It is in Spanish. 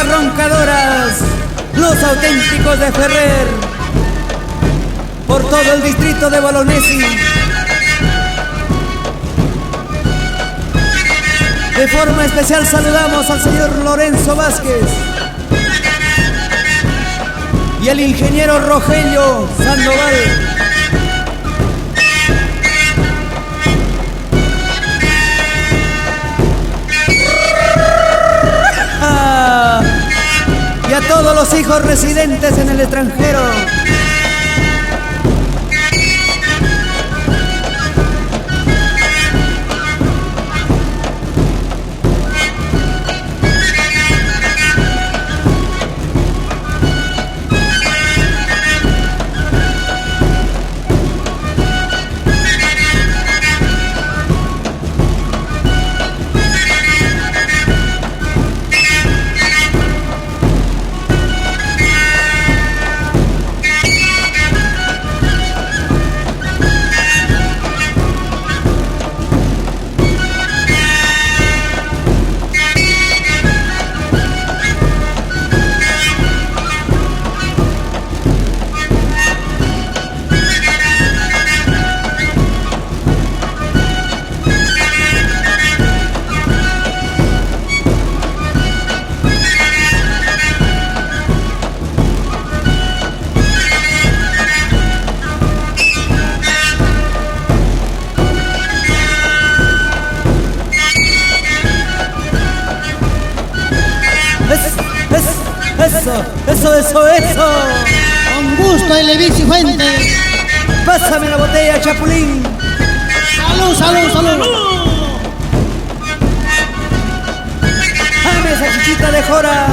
ovejas roncadoras, los auténticos de Ferrer, por todo el distrito de Bolognesi. De forma especial saludamos al señor Lorenzo Vázquez y el ingeniero Rogelio Sandoval. Y a todos los hijos residentes en el extranjero. Eso. Con gusto, Elevix y Fuentes. Pásame la botella, Chapulín. Salud. Dame esa chichita de jora.